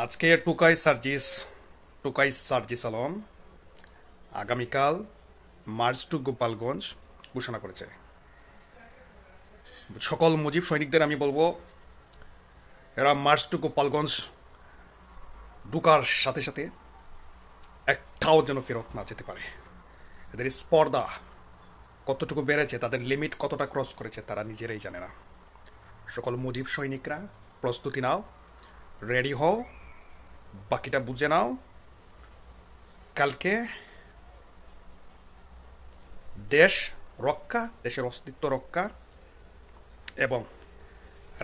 আজকে টুকাই সার্জিস আলম আগামীকাল March two Gopalganj ঘোষণা করেছে। সকল মুজিব সৈনিকদের আমি বলবো, এরা মার্চ টু গোপালগঞ্জ ঢুকার সাথে সাথে একটাও যেন ফেরত না যেতে পারে। এদের স্পর্ধা কতটুকু বেড়েছে, তাদের লিমিট কতটা ক্রস করেছে, তারা নিজেরাই জানে না। সকল মুজিব সৈনিকরা প্রস্তুতি নাও, রেডি হও, বাকিটা বুঝে নাও। কালকে দেশ রক্ষা, দেশের অস্তিত্ব রক্ষা এবং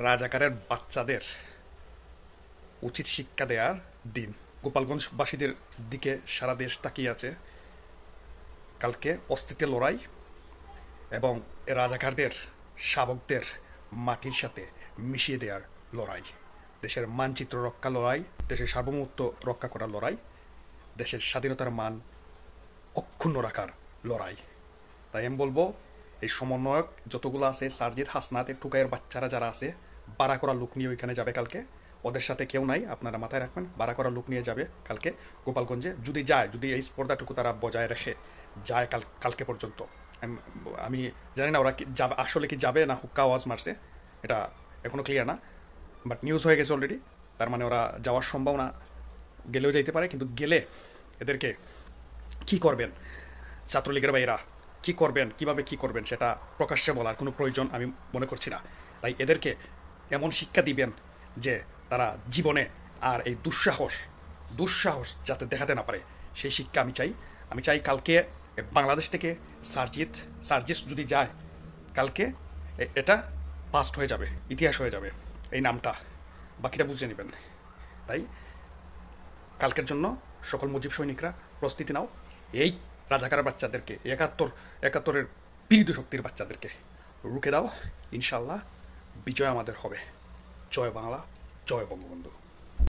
রাজাকারের বাচ্চাদের উচিত শিক্ষা দেওয়ার দিন। গোপালগঞ্জবাসীদের দিকে সারা দেশ তাকিয়ে আছে। কালকে অস্তিত্বের লড়াই এবং রাজাকারদের শাবকদের মাটির সাথে মিশিয়ে দেওয়ার লড়াই, দেশের মানচিত্র রক্ষা লড়াই, দেশের সার্বভৌমত্ব রক্ষা করার লড়াই, দেশের স্বাধীনতার মান অক্ষুণ্ণ রাখার লড়াই। তাই আমি বলবো, এই সমন্বয়ক যতগুলো আছে, সারজিৎ, হাসনাত, টুকাইয়ের বাচ্চারা যারা আছে, বাড়া করা লোক নিয়ে ওইখানে যাবে কালকে। ওদের সাথে কেউ নাই, আপনারা মাথায় রাখবেন। বাড়া করা লোক নিয়ে যাবে কালকে গোপালগঞ্জে। যদি এই স্পর্ধাটুকু তারা বজায় রেখে যায় কালকে পর্যন্ত। আমি জানি না ওরা কি যাবে, আসলে কি যাবে না হুক্কা আওয়াজ মারছে, এটা এখনো ক্লিয়ার না। বাট নিউজ হয়ে গেছে অলরেডি। তার মানে ওরা যাওয়ার সম্ভাবনা, গেলেও যাইতে পারে। কিন্তু গেলে এদেরকে কি করবেন, ছাত্রলীগের বাইরা কি করবেন, কিভাবে কি করবেন, সেটা প্রকাশ্যে বলার কোনো প্রয়োজন আমি মনে করছি না। তাই এদেরকে এমন শিক্ষা দিবেন যে তারা জীবনে আর এই দুঃসাহস যাতে দেখাতে না পারে, সেই শিক্ষা আমি চাই কালকে বাংলাদেশ থেকে সার্জিস যদি যায় কালকে, এটা পাস্ট হয়ে যাবে, ইতিহাস হয়ে যাবে এই নামটা। বাকিটা বুঝে নেবেন। তাই কালকের জন্য সকল মুজিব সৈনিকরা প্রস্তুতি নাও। এই রাজাকার বাচ্চাদেরকে, একাত্তরের পীড়িত শক্তির বাচ্চাদেরকে রুখে দাও। ইনশাল্লাহ বিজয় আমাদের হবে। জয় বাংলা, জয় বঙ্গবন্ধু।